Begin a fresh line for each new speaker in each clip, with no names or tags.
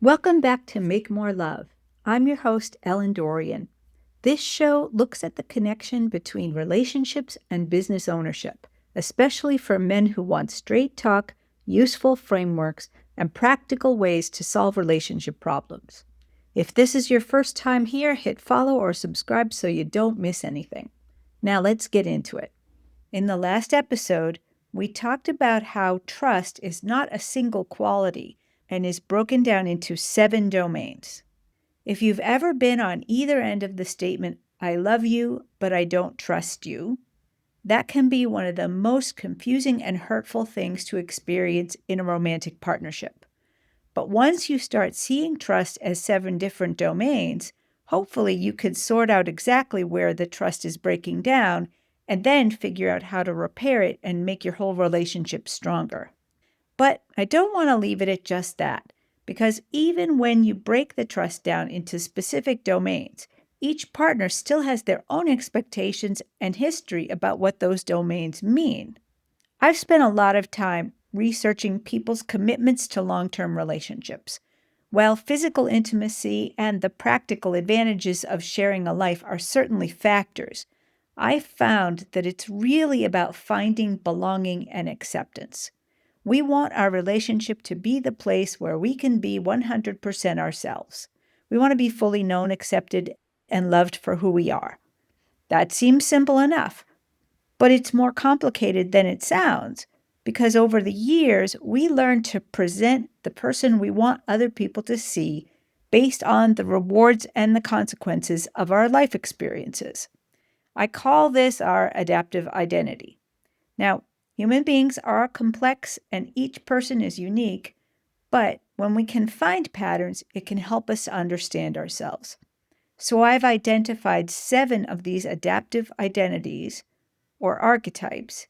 Welcome back to Make More Love. I'm your host, Ellen Dorian. This show looks at the connection between relationships and business ownership, especially for men who want straight talk, useful frameworks, and practical ways to solve relationship problems. If this is your first time here, hit follow or subscribe so you don't miss anything. Now let's get into it. In the last episode, we talked about how trust is not a single quality and is broken down into 7 domains. If you've ever been on either end of the statement, I love you, but I don't trust you, that can be one of the most confusing and hurtful things to experience in a romantic partnership. But once you start seeing trust as 7 different domains, hopefully you could sort out exactly where the trust is breaking down and then figure out how to repair it and make your whole relationship stronger. But I don't want to leave it at just that, because even when you break the trust down into specific domains, each partner still has their own expectations and history about what those domains mean. I've spent a lot of time researching people's commitments to long-term relationships. While physical intimacy and the practical advantages of sharing a life are certainly factors, I found that it's really about finding belonging and acceptance. We want our relationship to be the place where we can be 100% ourselves. We want to be fully known, accepted, and loved for who we are. That seems simple enough, but it's more complicated than it sounds because over the years, we learned to present the person we want other people to see based on the rewards and the consequences of our life experiences. I call this our adaptive identity. Now, human beings are complex and each person is unique, but when we can find patterns, it can help us to understand ourselves. So I've identified 7 of these adaptive identities, or archetypes,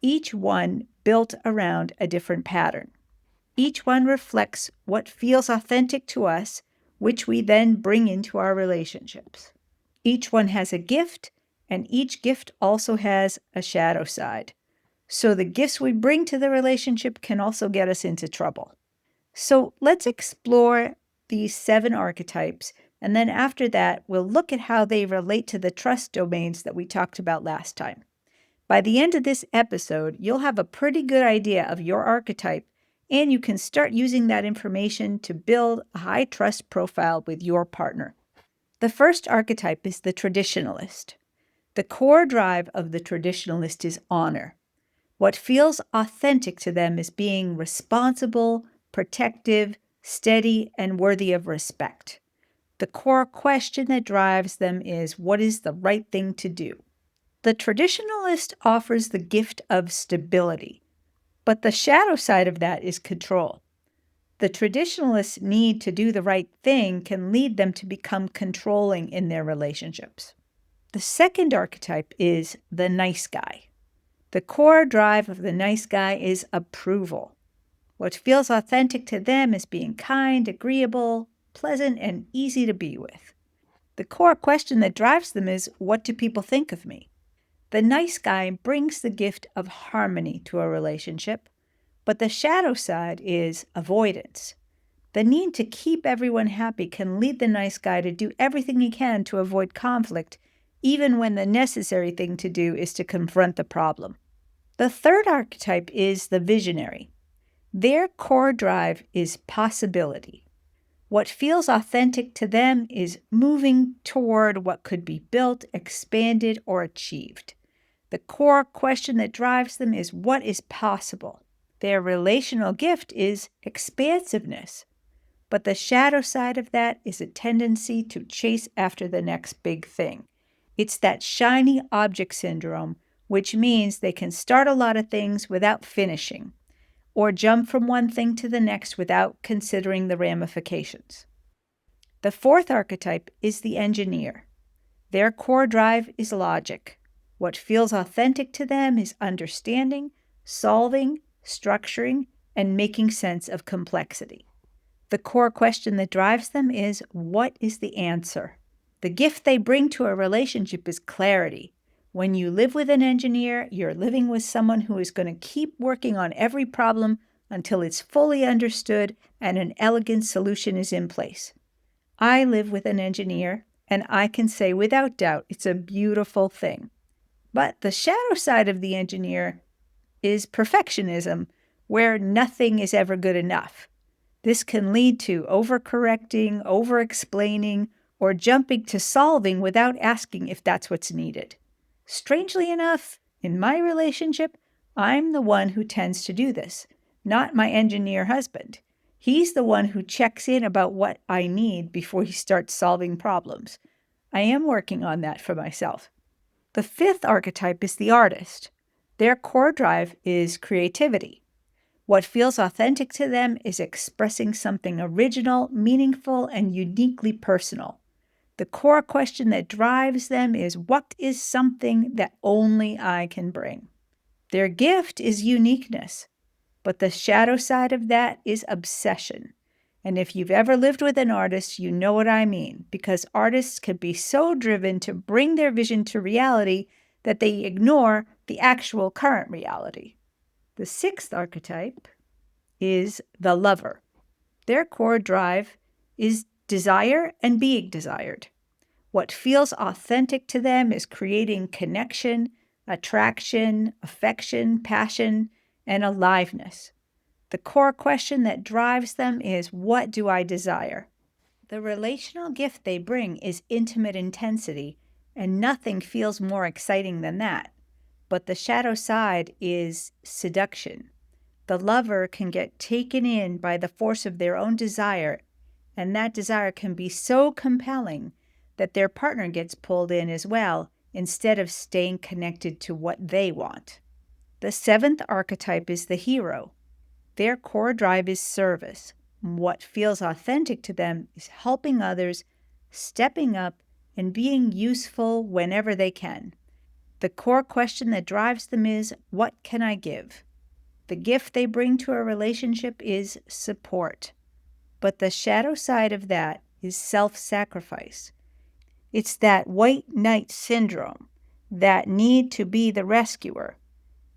each one built around a different pattern. Each one reflects what feels authentic to us, which we then bring into our relationships. Each one has a gift, and each gift also has a shadow side. So the gifts we bring to the relationship can also get us into trouble. So let's explore these 7 archetypes, and then after that, we'll look at how they relate to the trust domains that we talked about last time. By the end of this episode, you'll have a pretty good idea of your archetype, and you can start using that information to build a high trust profile with your partner. The first archetype is the traditionalist. The core drive of the traditionalist is honor. What feels authentic to them is being responsible, protective, steady, and worthy of respect. The core question that drives them is, what is the right thing to do? The traditionalist offers the gift of stability, but the shadow side of that is control. The traditionalist's need to do the right thing can lead them to become controlling in their relationships. The second archetype is the nice guy. The core drive of the nice guy is approval. What feels authentic to them is being kind, agreeable, pleasant, and easy to be with. The core question that drives them is, what do people think of me? The nice guy brings the gift of harmony to a relationship, but the shadow side is avoidance. The need to keep everyone happy can lead the nice guy to do everything he can to avoid conflict, even when the necessary thing to do is to confront the problem. The third archetype is the visionary. Their core drive is possibility. What feels authentic to them is moving toward what could be built, expanded, or achieved. The core question that drives them is what is possible. Their relational gift is expansiveness, but the shadow side of that is a tendency to chase after the next big thing. It's that shiny object syndrome, which means they can start a lot of things without finishing, or jump from one thing to the next without considering the ramifications. The fourth archetype is the engineer. Their core drive is logic. What feels authentic to them is understanding, solving, structuring, and making sense of complexity. The core question that drives them is, what is the answer? The gift they bring to a relationship is clarity. When you live with an engineer, you're living with someone who is going to keep working on every problem until it's fully understood and an elegant solution is in place. I live with an engineer, and I can say without doubt it's a beautiful thing. But the shadow side of the engineer is perfectionism, where nothing is ever good enough. This can lead to overcorrecting, over-explaining, or jumping to solving without asking if that's what's needed. Strangely enough, in my relationship, I'm the one who tends to do this, not my engineer husband. He's the one who checks in about what I need before he starts solving problems. I am working on that for myself. The fifth archetype is the artist. Their core drive is creativity. What feels authentic to them is expressing something original, meaningful, and uniquely personal. The core question that drives them is, what is something that only I can bring? Their gift is uniqueness, but the shadow side of that is obsession. And if you've ever lived with an artist, you know what I mean, because artists can be so driven to bring their vision to reality that they ignore the actual current reality. The sixth archetype is the lover. Their core drive is desire and being desired. What feels authentic to them is creating connection, attraction, affection, passion, and aliveness. The core question that drives them is, what do I desire? The relational gift they bring is intimate intensity, and nothing feels more exciting than that. But the shadow side is seduction. The lover can get taken in by the force of their own desire, and that desire can be so compelling that their partner gets pulled in as well, instead of staying connected to what they want. The seventh archetype is the hero. Their core drive is service. What feels authentic to them is helping others, stepping up, and being useful whenever they can. The core question that drives them is, what can I give? The gift they bring to a relationship is support. But the shadow side of that is self-sacrifice. It's that white knight syndrome, that need to be the rescuer,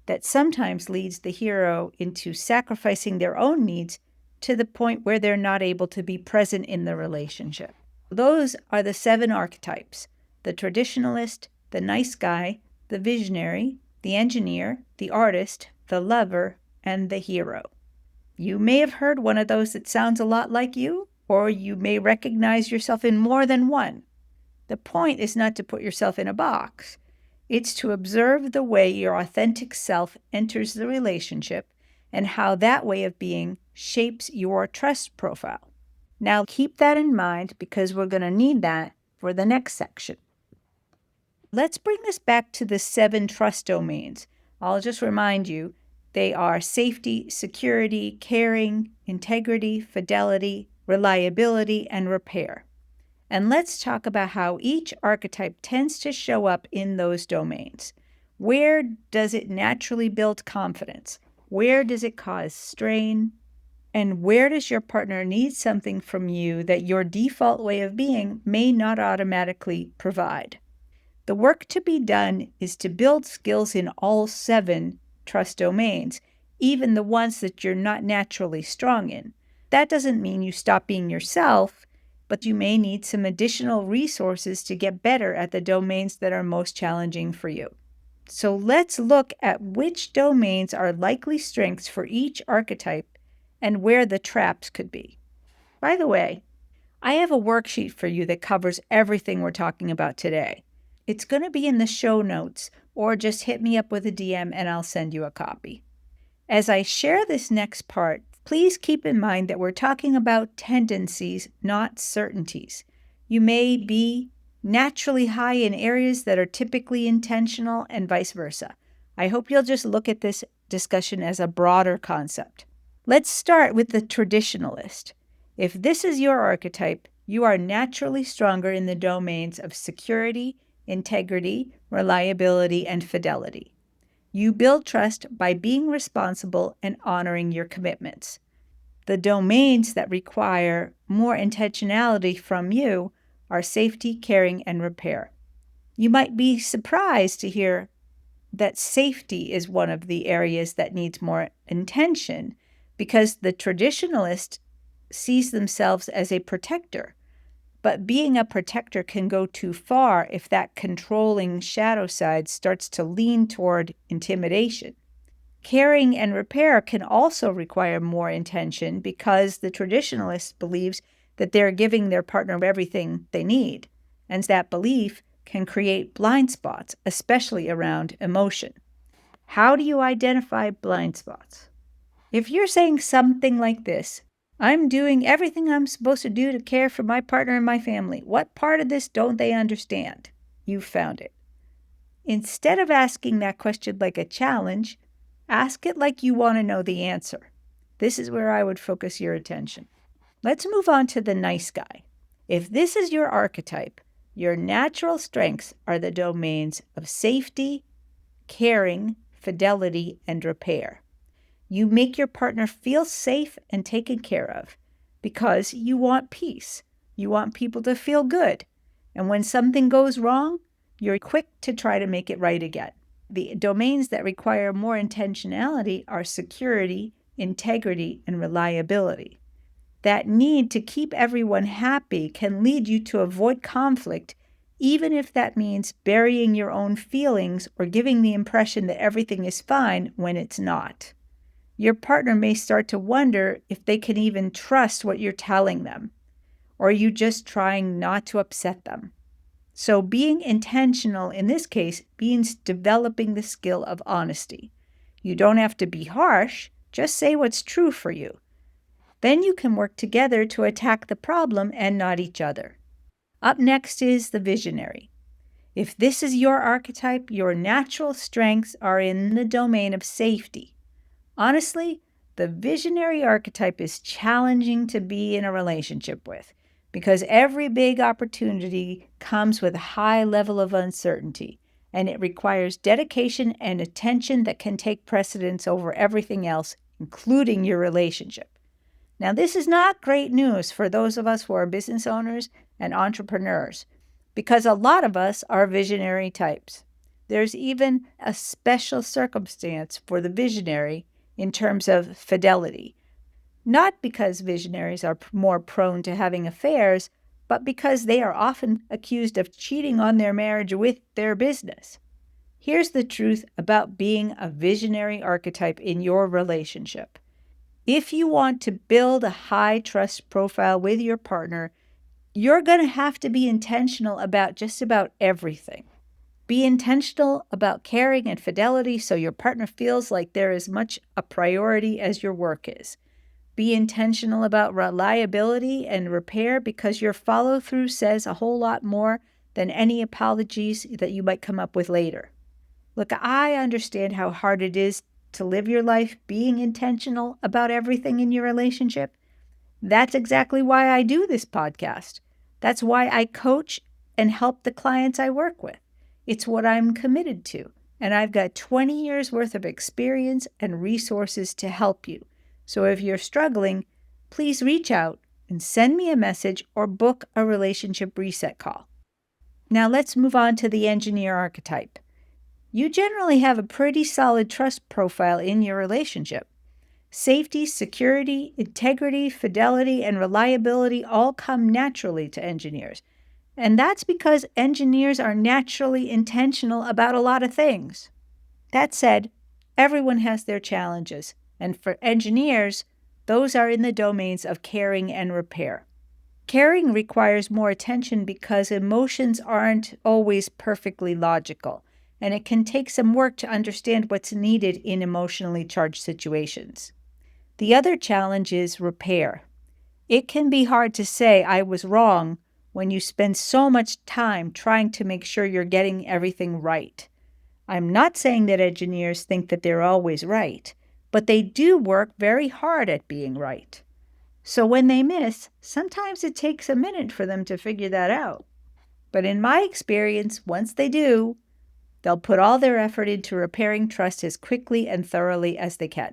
that sometimes leads the hero into sacrificing their own needs to the point where they're not able to be present in the relationship. Those are the 7 archetypes: the traditionalist, the nice guy, the visionary, the engineer, the artist, the lover, and the hero. You may have heard one of those that sounds a lot like you, or you may recognize yourself in more than one. The point is not to put yourself in a box. It's to observe the way your authentic self enters the relationship and how that way of being shapes your trust profile. Now keep that in mind, because we're going to need that for the next section. Let's bring this back to the 7 trust domains. I'll just remind you, they are safety, security, caring, integrity, fidelity, reliability, and repair. And let's talk about how each archetype tends to show up in those domains. Where does it naturally build confidence? Where does it cause strain? And where does your partner need something from you that your default way of being may not automatically provide? The work to be done is to build skills in all 7 trust domains, even the ones that you're not naturally strong in. That doesn't mean you stop being yourself, but you may need some additional resources to get better at the domains that are most challenging for you. So let's look at which domains are likely strengths for each archetype and where the traps could be. By the way, I have a worksheet for you that covers everything we're talking about today. It's going to be in the show notes, or just hit me up with a DM and I'll send you a copy. As I share this next part, please keep in mind that we're talking about tendencies, not certainties. You may be naturally high in areas that are typically intentional and vice versa. I hope you'll just look at this discussion as a broader concept. Let's start with the traditionalist. If this is your archetype, you are naturally stronger in the domains of security, integrity, reliability, and fidelity. You build trust by being responsible and honoring your commitments. The domains that require more intentionality from you are safety, caring, and repair. You might be surprised to hear that safety is one of the areas that needs more intention, because the traditionalist sees themselves as a protector. But being a protector can go too far if that controlling shadow side starts to lean toward intimidation. Caring and repair can also require more intention because the traditionalist believes that they're giving their partner everything they need, and that belief can create blind spots, especially around emotion. How do you identify blind spots? If you're saying something like this, I'm doing everything I'm supposed to do to care for my partner and my family. What part of this don't they understand? You've found it. Instead of asking that question like a challenge, ask it like you want to know the answer. This is where I would focus your attention. Let's move on to the nice guy. If this is your archetype, your natural strengths are the domains of safety, caring, fidelity, and repair. You make your partner feel safe and taken care of because you want peace. You want people to feel good. And when something goes wrong, you're quick to try to make it right again. The domains that require more intentionality are security, integrity, and reliability. That need to keep everyone happy can lead you to avoid conflict, even if that means burying your own feelings or giving the impression that everything is fine when it's not. Your partner may start to wonder if they can even trust what you're telling them, or are you just trying not to upset them? So being intentional in this case means developing the skill of honesty. You don't have to be harsh, just say what's true for you. Then you can work together to attack the problem and not each other. Up next is the visionary. If this is your archetype, your natural strengths are in the domain of safety. Honestly, the visionary archetype is challenging to be in a relationship with because every big opportunity comes with a high level of uncertainty, and it requires dedication and attention that can take precedence over everything else, including your relationship. Now, this is not great news for those of us who are business owners and entrepreneurs, because a lot of us are visionary types. There's even a special circumstance for the visionary in terms of fidelity. Not because visionaries are more prone to having affairs, but because they are often accused of cheating on their marriage with their business. Here's the truth about being a visionary archetype in your relationship. If you want to build a high trust profile with your partner, you're going to have to be intentional about just about everything. Be intentional about caring and fidelity so your partner feels like they're as much a priority as your work is. Be intentional about reliability and repair because your follow-through says a whole lot more than any apologies that you might come up with later. Look, I understand how hard it is to live your life being intentional about everything in your relationship. That's exactly why I do this podcast. That's why I coach and help the clients I work with. It's what I'm committed to, and I've got 20 years worth of experience and resources to help you. So if you're struggling, please reach out and send me a message or book a relationship reset call. Now let's move on to the engineer archetype. You generally have a pretty solid trust profile in your relationship. Safety, security, integrity, fidelity, and reliability all come naturally to engineers. And that's because engineers are naturally intentional about a lot of things. That said, everyone has their challenges, and for engineers, those are in the domains of caring and repair. Caring requires more attention because emotions aren't always perfectly logical, and it can take some work to understand what's needed in emotionally charged situations. The other challenge is repair. It can be hard to say I was wrong when you spend so much time trying to make sure you're getting everything right. I'm not saying that engineers think that they're always right, but they do work very hard at being right. So when they miss, sometimes it takes a minute for them to figure that out. But in my experience, once they do, they'll put all their effort into repairing trust as quickly and thoroughly as they can.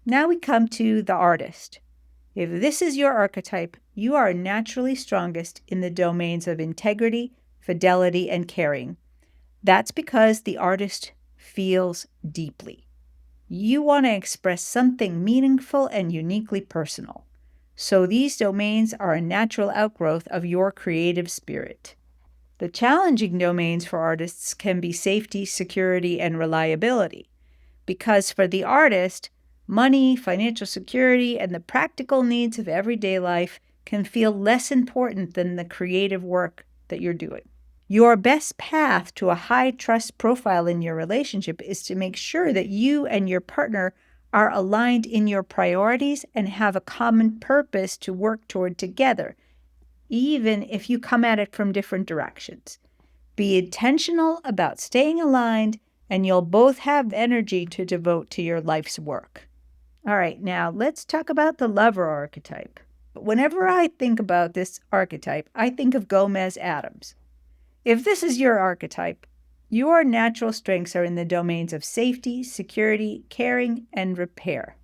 Now we come to the artist. If this is your archetype, you are naturally strongest in the domains of integrity, fidelity, and caring. That's because the artist feels deeply. You want to express something meaningful and uniquely personal. So these domains are a natural outgrowth of your creative spirit. The challenging domains for artists can be safety, security, and reliability. Because for the artist, money, financial security, and the practical needs of everyday life can feel less important than the creative work that you're doing. Your best path to a high trust profile in your relationship is to make sure that you and your partner are aligned in your priorities and have a common purpose to work toward together, even if you come at it from different directions. Be intentional about staying aligned, and you'll both have energy to devote to your life's work. All right, now let's talk about the lover archetype. Whenever I think about this archetype, I think of Gomez Adams. If this is your archetype, your natural strengths are in the domains of safety, security, caring, and repair.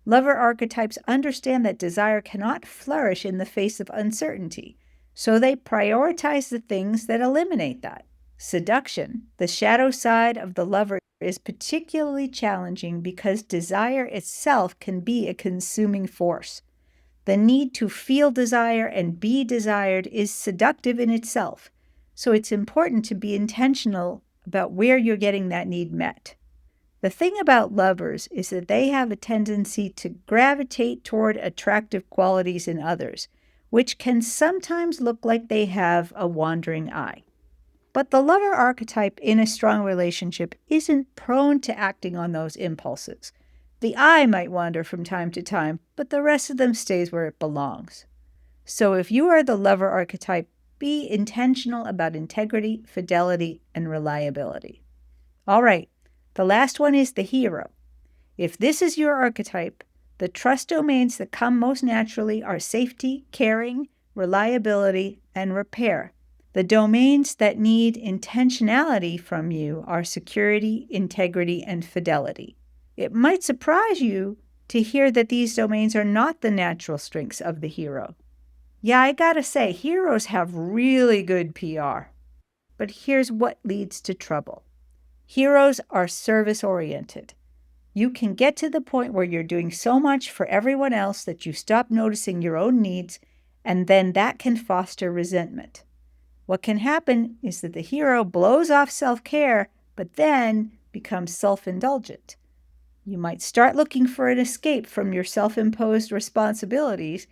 Lover archetypes understand that desire cannot flourish in the face of uncertainty, so they prioritize the things that eliminate that. Seduction, the shadow side of the lover, is particularly challenging because desire itself can be a consuming force. The need to feel desire and be desired is seductive in itself, so it's important to be intentional about where you're getting that need met. The thing about lovers is that they have a tendency to gravitate toward attractive qualities in others, which can sometimes look like they have a wandering eye. But the lover archetype in a strong relationship isn't prone to acting on those impulses. The eye might wander from time to time, but the rest of them stays where it belongs. So if you are the lover archetype, be intentional about integrity, fidelity, and reliability. All right, the last one is the hero. If this is your archetype, the trust domains that come most naturally are safety, caring, reliability, and repair. The domains that need intentionality from you are security, integrity, and fidelity. It might surprise you to hear that these domains are not the natural strengths of the hero. Yeah, I gotta say, heroes have really good PR. But here's what leads to trouble. Heroes are service-oriented. You can get to the point where you're doing so much for everyone else that you stop noticing your own needs, and then that can foster resentment. What can happen is that the hero blows off self-care, but then becomes self-indulgent. You might start looking for an escape from your self-imposed responsibilities,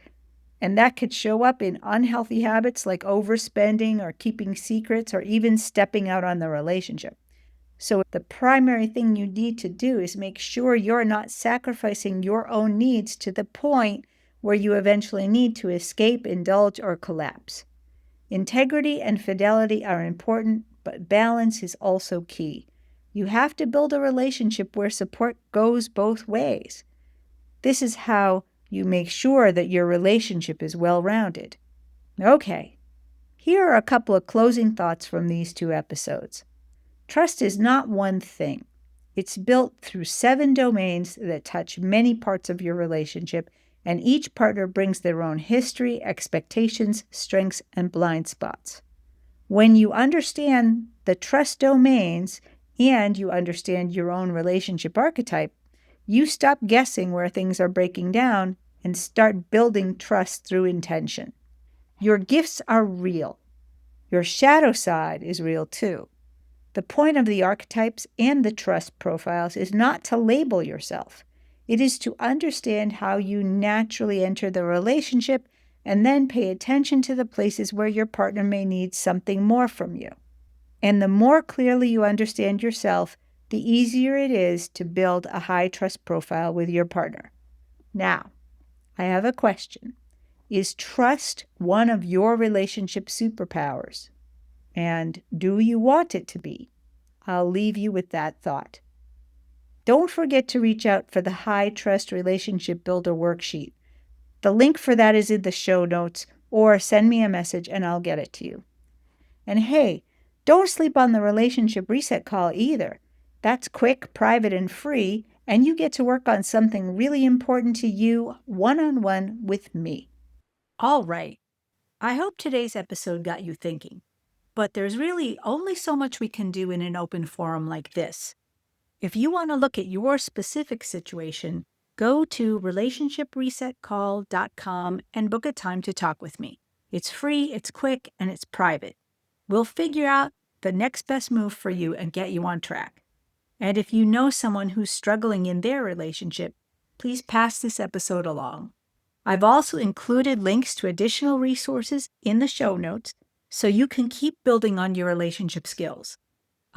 and that could show up in unhealthy habits like overspending or keeping secrets or even stepping out on the relationship. So the primary thing you need to do is make sure you're not sacrificing your own needs to the point where you eventually need to escape, indulge, or collapse. Integrity and fidelity are important, but balance is also key. You have to build a relationship where support goes both ways. This is how you make sure that your relationship is well-rounded. Okay, here are a couple of closing thoughts from these 2 episodes. Trust is not one thing. It's built through 7 domains that touch many parts of your relationship, and each partner brings their own history, expectations, strengths, and blind spots. When you understand the trust domains and you understand your own relationship archetype, you stop guessing where things are breaking down and start building trust through intention. Your gifts are real. Your shadow side is real too. The point of the archetypes and the trust profiles is not to label yourself. It is to understand how you naturally enter the relationship and then pay attention to the places where your partner may need something more from you. And the more clearly you understand yourself, the easier it is to build a high trust profile with your partner. Now, I have a question. Is trust one of your relationship superpowers? And do you want it to be? I'll leave you with that thought. Don't forget to reach out for the High Trust Relationship Builder worksheet. The link for that is in the show notes, or send me a message and I'll get it to you. And hey, don't sleep on the relationship reset call either. That's quick, private, and free, and you get to work on something really important to you one-on-one with me. All right. I hope today's episode got you thinking. But there's really only so much we can do in an open forum like this. If you want to look at your specific situation, go to relationshipresetcall.com and book a time to talk with me. It's free, it's quick, and it's private. We'll figure out the next best move for you and get you on track. And if you know someone who's struggling in their relationship, please pass this episode along. I've also included links to additional resources in the show notes so you can keep building on your relationship skills.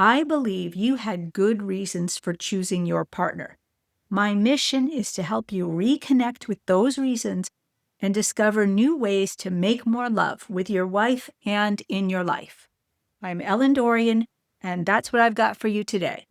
I believe you had good reasons for choosing your partner. My mission is to help you reconnect with those reasons and discover new ways to make more love with your wife and in your life. I'm Ellen Dorian, and that's what I've got for you today.